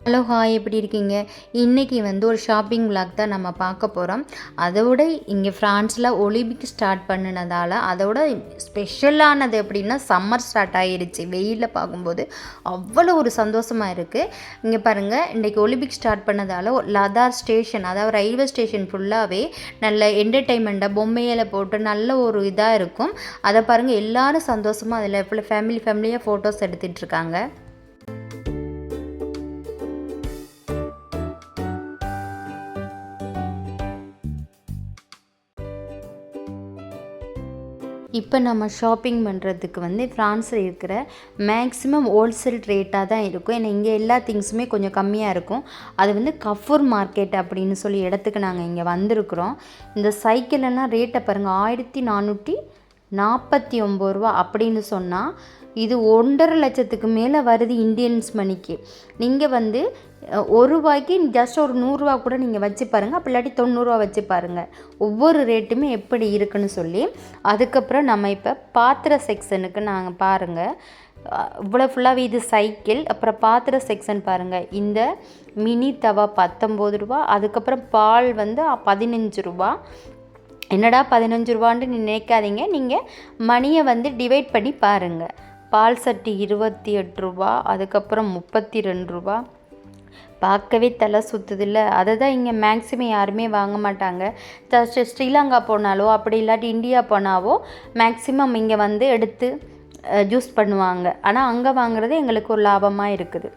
Hello hi, எப்படி இருக்கீங்க? இன்றைக்கி ஒரு ஷாப்பிங் விளாக் தான் நம்ம பார்க்க போகிறோம். அதோட இங்கே ஃப்ரான்ஸில் ஒலிம்பிக் ஸ்டார்ட் பண்ணினதால் அதோட ஸ்பெஷலானது எப்படின்னா சம்மர் ஸ்டார்ட் ஆகிருச்சு. வெயிலில் பார்க்கும்போது அவ்வளோ ஒரு சந்தோஷமாக இருக்குது. இங்கே பாருங்கள், இன்றைக்கி ஒலிம்பிக் ஸ்டார்ட் பண்ணதால் லதார் ஸ்டேஷன், அதாவது ரயில்வே ஸ்டேஷன் ஃபுல்லாகவே நல்ல என்டர்டெயின்மெண்ட்டாக பொம்மையில போட்டு நல்ல ஒரு இதாக இருக்கும். அதை பாருங்கள், எல்லோரும் சந்தோஷமாக அதில் ஃபேமிலியாக ஃபோட்டோஸ் எடுத்துகிட்ருக்காங்க. இப்போ நம்ம ஷாப்பிங் பண்ணுறதுக்கு ஃப்ரான்ஸில் இருக்கிற மேக்ஸிமம் ஹோல்சேல் ரேட்டாக தான் இருக்கும். ஏன்னா இங்கே எல்லா திங்ஸுமே கொஞ்சம் கம்மியாக இருக்கும். அது கஃபூர் மார்க்கெட் அப்படின்னு சொல்லி இடத்துக்கு நாங்கள் இங்கே வந்திருக்கிறோம். இந்த சைக்கிளெல்லாம் ரேட்டை பாருங்கள், 1449 ரூபா அப்படின்னு சொன்னால் இது 1,50,000 லட்சத்துக்கு மேலே வருது இந்தியன்ஸ் மணிக்கு. நீங்கள் ஒரு ரூபாய்க்கு ஜஸ்ட் ஒரு 100 ரூபா கூட நீங்கள் வச்சு பாருங்கள், அப்படி இல்லாட்டி 90 ரூபா வச்சு பாருங்கள். ஒவ்வொரு ரேட்டுமே எப்படி இருக்குன்னு சொல்லி. அதுக்கப்புறம் நம்ம இப்போ பாத்திர செக்ஷனுக்கு நாங்கள் பாருங்கள், இவ்வளோ ஃபுல்லாகவே இது சைக்கிள். அப்புறம் பாத்திர செக்ஷன் பாருங்கள், இந்த மினி தவா 19 ரூபா. அதுக்கப்புறம் பால் 15 ரூபா. என்னடா 15 ரூபான்னு நினைக்காதீங்க, நீங்கள் மணியை டிவைட் பண்ணி பாருங்கள். பால் சட்டி 28 ரூபா. அதுக்கப்புறம் 32 ரூபா. பார்க்கவே தலை சுற்றுதில்ல. அதை தான் இங்கே மேக்ஸிமம் யாருமே வாங்க மாட்டாங்க. ஸ்ரீலங்கா போனாலோ அப்படி இல்லாட்டி இந்தியா போனாவோ மேக்ஸிமம் இங்கே எடுத்து ஜூஸ் பண்ணுவாங்க. ஆனால் அங்கே வாங்குறது எங்களுக்கு ஒரு லாபமாக இருக்குது.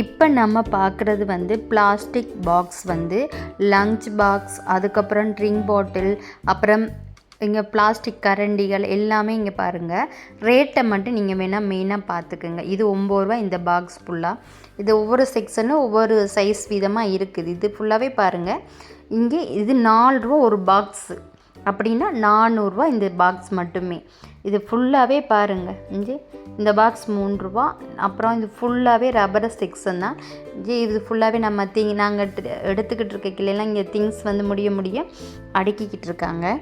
இப்போ நம்ம பார்க்குறது பிளாஸ்டிக் பாக்ஸ், லஞ்ச் பாக்ஸ், அதுக்கப்புறம் ட்ரிங்க் பாட்டில், அப்புறம் இங்கே பிளாஸ்டிக் கரண்டிகள் எல்லாமே இங்கே பாருங்கள். ரேட்டை மட்டும் நீங்கள் வேணால் மெயினாக பார்த்துக்குங்க. இது 9 ரூபா இந்த பாக்ஸ் ஃபுல்லாக. இது ஒவ்வொரு செக்ஷனும் ஒவ்வொரு சைஸ் விதமாக இருக்குது. இது ஃபுல்லாகவே பாருங்கள், இங்கே இது 4 ரூபா ஒரு பாக்ஸு, அப்படின்னா 400 ரூபா இந்த பாக்ஸ் மட்டுமே. இது ஃபுல்லாகவே பாருங்கள், இந்த பாக்ஸ் 3 ரூபா. அப்புறம் இது ஃபுல்லாகவே ரப்பர் செக்ஷன் தான். இது ஃபுல்லாகவே நம்ம நாங்கள் எடுத்துக்கிட்டு இருக்க கிளையெல்லாம் இங்கே திங்ஸ் முடிய அடுக்கிக்கிட்டு இருக்காங்க.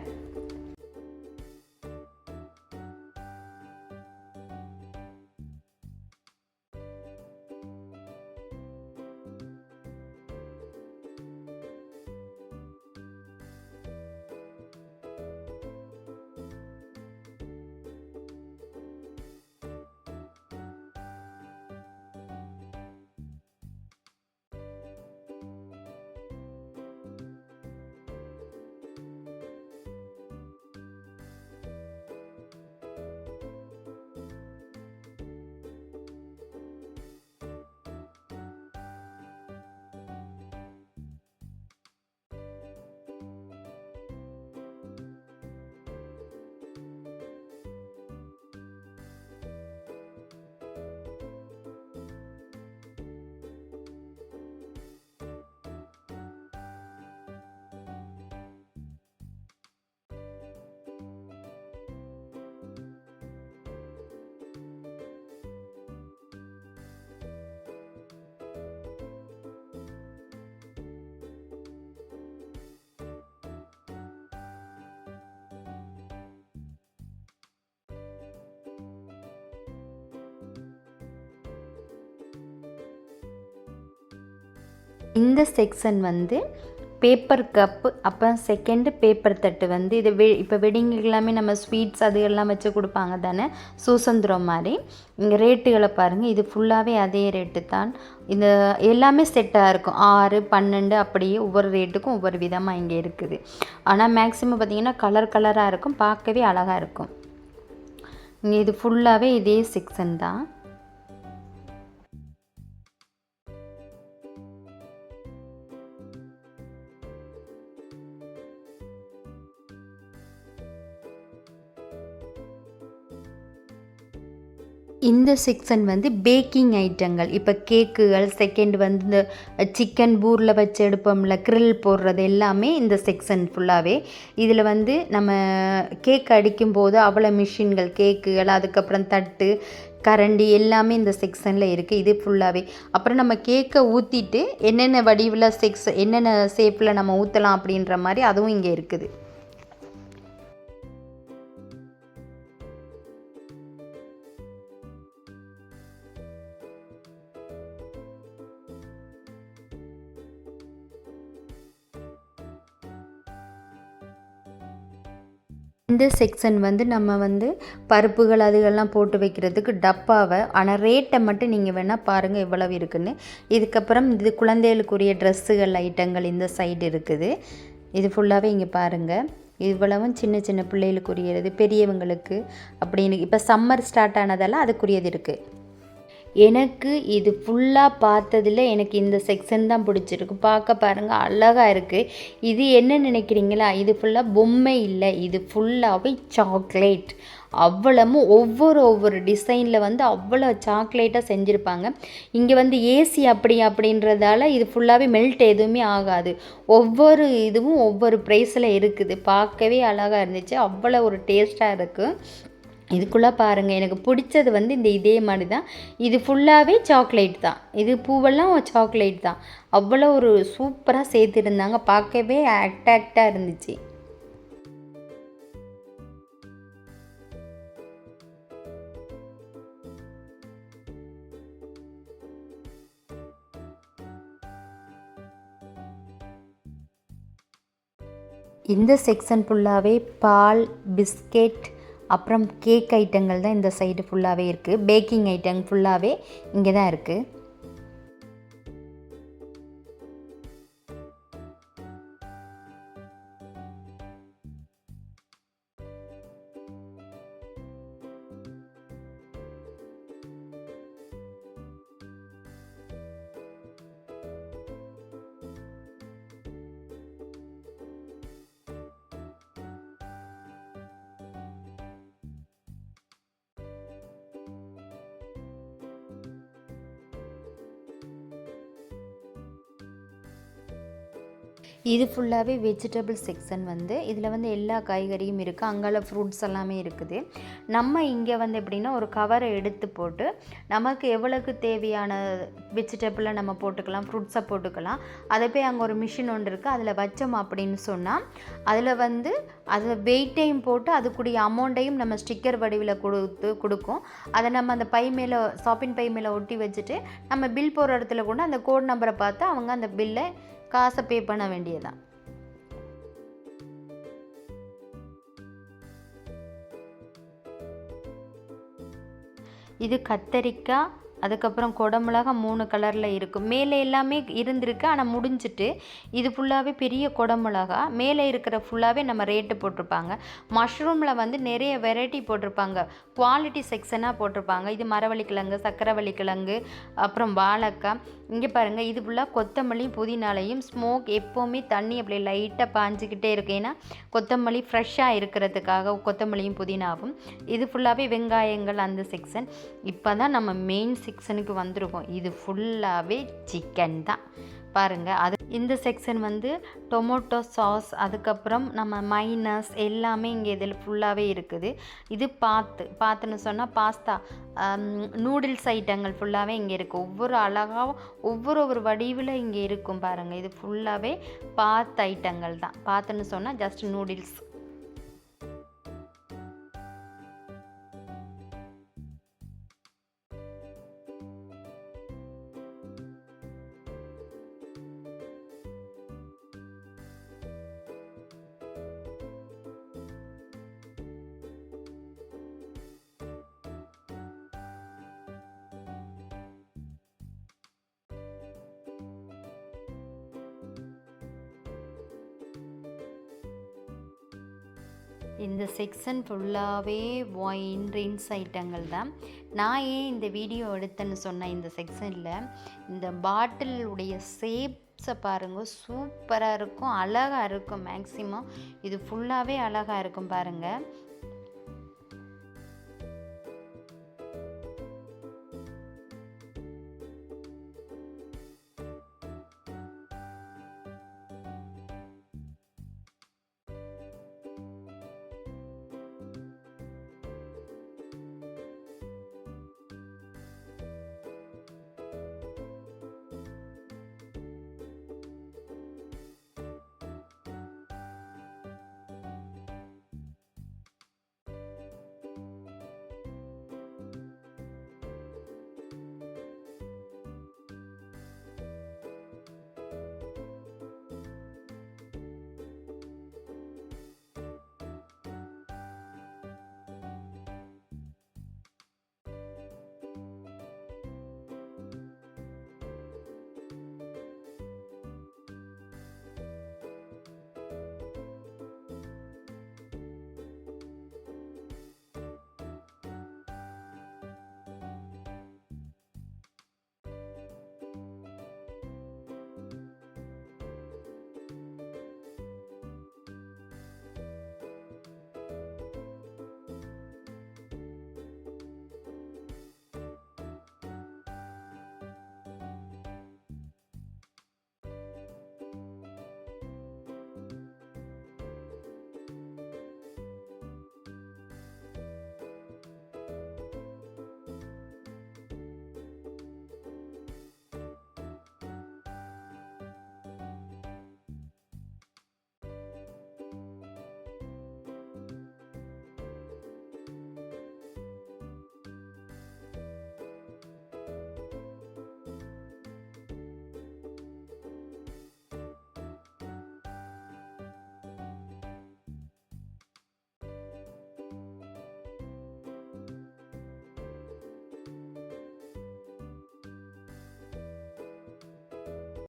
இந்த செக்ஷன் பேப்பர் கப்பு, அப்புறம் செகண்டு பேப்பர் தட்டு. இது இப்போ வெட்டிங்கு எல்லாமே நம்ம ஸ்வீட்ஸ் அது எல்லாம் வச்சு கொடுப்பாங்க தானே, சுசந்திரம் மாதிரி. இங்கே ரேட்டுகளை பாருங்கள், இது ஃபுல்லாகவே அதே ரேட்டு தான். இந்த எல்லாமே செட்டாக இருக்கும். 6, 12 அப்படியே ஒவ்வொரு ரேட்டுக்கும் ஒவ்வொரு விதமாக இங்கே இருக்குது. ஆனால் மேக்ஸிமம் பார்த்திங்கன்னா கலர் கலராக இருக்கும், பார்க்கவே அழகாக இருக்கும். இங்கே இது ஃபுல்லாகவே இதே செக்ஷன் தான். இந்த செக்ஷன் வந்து பேக்கிங் ஐட்டங்கள். இப்போ கேக்குகள், செகண்ட் வந்து இந்த சிக்கன் பூரில் வச்சு எடுப்போம்ல, கிரில் போடுறது எல்லாமே இந்த செக்ஷன் ஃபுல்லாகவே. இதில் வந்து நம்ம கேக் அடிக்கும்போது அவ்வளோ மிஷின்கள், கேக்குகள், அதுக்கப்புறம் தட்டு, கரண்டி எல்லாமே இந்த செக்ஷனில் இருக்குது. இது ஃபுல்லாகவே. அப்புறம் நம்ம கேக்கை ஊற்றிட்டு என்னென்ன வடிவில் என்னென்ன ஷேப்பில் நம்ம ஊற்றலாம் அப்படின்ற மாதிரி அதுவும் இங்கே இருக்குது. இந்த செக்ஷன் வந்து நம்ம வந்து பருப்புகள் அதுகள்லாம் போட்டு வைக்கிறதுக்கு டப்பாவை, ஆனால் ரேட்டை மட்டும் நீங்கள் வேணால் பாருங்கள் எவ்வளவு இருக்குதுன்னு. இதுக்கப்புறம் இது குழந்தைகளுக்குரிய ட்ரெஸ்ஸுகள் ஐட்டங்கள் இந்த சைடு இருக்குது. இது ஃபுல்லாகவே இங்கே பாருங்கள். இவ்வளவும் சின்ன சின்ன பிள்ளைகளுக்குரியது, பெரியவங்களுக்கு அப்படின்னு. இப்போ சம்மர் ஸ்டார்ட் ஆனதெல்லாம் அதுக்குரியது இருக்குது. எனக்கு இது ஃபுல்லாக பார்த்ததில் எனக்கு இந்த செக்ஷன் தான் பிடிச்சிருக்கு. பார்க்க பாருங்கள், அழகாக இருக்குது. இது என்ன நினைக்கிறீங்களா? இது ஃபுல்லாக பொம்மை இல்லை, இது ஃபுல்லாகவே சாக்லேட். அவ்வளவும் ஒவ்வொரு டிசைனில் வந்து அவ்வளோ சாக்லேட்டாக செஞ்சுருப்பாங்க. இங்கே வந்து ஏசி அப்படின்றதால இது ஃபுல்லாகவே மெல்ட் எதுவுமே ஆகாது. ஒவ்வொரு இதுவும் ஒவ்வொரு ப்ரைஸில் இருக்குது. பார்க்கவே அழகாக இருந்துச்சு. அவ்வளோ ஒரு டேஸ்ட்டாக இருக்குது. இதுக்குள்ளே பாருங்கள், எனக்கு பிடிச்சது வந்து இதே மாதிரி தான். இது ஃபுல்லாகவே சாக்லேட் தான். இது பூவெல்லாம் சாக்லேட் தான். அவ்வளோ ஒரு சூப்பராக சேர்த்துருந்தாங்க. பார்க்கவே அட்ராக்டாக இருந்துச்சு. இந்த செக்ஷன் ஃபுல்லாகவே பால், பிஸ்கெட், அப்புறம் கேக் ஐட்டங்கள் தான் இந்த சைடு ஃபுல்லாகவே இருக்குது. பேக்கிங் ஐட்டம் ஃபுல்லாகவே இங்கே தான் இருக்குது. இது ஃபுல்லாகவே வெஜிடபிள் செக்ஷன் வந்து. இதில் வந்து எல்லா காய்கறியும் இருக்குது. அங்கால ஃப்ரூட்ஸ் எல்லாமே இருக்குது. நம்ம இங்கே வந்து எப்படின்னா ஒரு கவரை எடுத்து போட்டு நமக்கு எவ்வளோக்கு தேவையான வெஜிடபிளை நம்ம போட்டுக்கலாம், ஃப்ரூட்ஸை போட்டுக்கலாம். அதை போய் அங்கே ஒரு மிஷின் ஒன்று இருக்குது, அதில் வச்சோம் அப்படின்னு சொன்னால் அதில் வந்து அதை வெயிட்டையும் போட்டு அதுக்குரிய அமௌண்ட்டையும் நம்ம ஸ்டிக்கர் வடிவில் கொடுக்கும். அதை நம்ம அந்த பை மேலே, ஷாப்பிங் பை மேலே ஒட்டி வச்சுட்டு நம்ம பில் போகிற இடத்துல கொண்டு அந்த கோட் நம்பரை பார்த்து அவங்க அந்த பில்லை காசை பே பண்ண வேண்டியதான். இது கத்தரிக்காய், அதுக்கப்புறம் குடமிளகா 3 கலரில் இருக்கும். மேலே எல்லாமே இருந்திருக்கு, ஆனால் முடிஞ்சிட்டு. இது ஃபுல்லாகவே பெரிய குடமிளகா. மேலே இருக்கிற ஃபுல்லாகவே நம்ம ரேட்டு போட்டிருப்பாங்க. மஷ்ரூமில் வந்து நிறைய வெரைட்டி போட்டிருப்பாங்க, குவாலிட்டி செக்ஷனாக போட்டிருப்பாங்க. இது மரவள்ளிக்கிழங்கு, சக்கரவள்ளிக்கிழங்கு, அப்புறம் வாழைக்காய். இங்கே பாருங்கள், இது ஃபுல்லாக கொத்தமல்லி புதினாலையும் ஸ்மோக் எப்போவுமே தண்ணி அப்படி லைட்டாக பாஞ்சிக்கிட்டே இருக்கு. ஏன்னா கொத்தமல்லி ஃப்ரெஷ்ஷாக இருக்கிறதுக்காக கொத்தமல்லியும் புதினாவும். இது ஃபுல்லாகவே வெங்காயங்கள் அந்த செக்ஷன். இப்போ தான் நம்ம மெயின் செக்ஷனுக்கு வந்திருக்கோம். இது ஃபுல்லாகவே சிக்கன் தான் பாருங்கள். அது இந்த செக்ஷன் வந்து டொமேட்டோ சாஸ், அதுக்கப்புறம் நம்ம மைனஸ் எல்லாமே இங்கே இதில் ஃபுல்லாகவே இருக்குது. இது பார்த்துன்னு சொன்னால் பாஸ்தா, நூடுல்ஸ் ஐட்டங்கள் ஃபுல்லாகவே இங்கே இருக்குது. ஒவ்வொரு அழகாக ஒவ்வொரு வடிவில் இங்கே இருக்கும் பாருங்கள். இது ஃபுல்லாகவே பாத் ஐட்டங்கள் தான். பார்த்துன்னு சொன்னால் ஜஸ்ட் நூடுல்ஸ். இந்த செக்ஷன் ஃபுல்லாகவே ஒயின் ட்ரிங்க்ஸ் ஐட்டங்கள் தான். நான் ஏன் இந்த வீடியோ எடுத்தேன்னு சொன்னேன், இந்த செக்ஷனில் இந்த பாட்டிலுடைய ஷேப்ஸை பாருங்கள், சூப்பராக இருக்கும், அழகாக இருக்கும். மேக்ஸிமம் இது ஃபுல்லாகவே அழகாக இருக்கும் பாருங்கள்.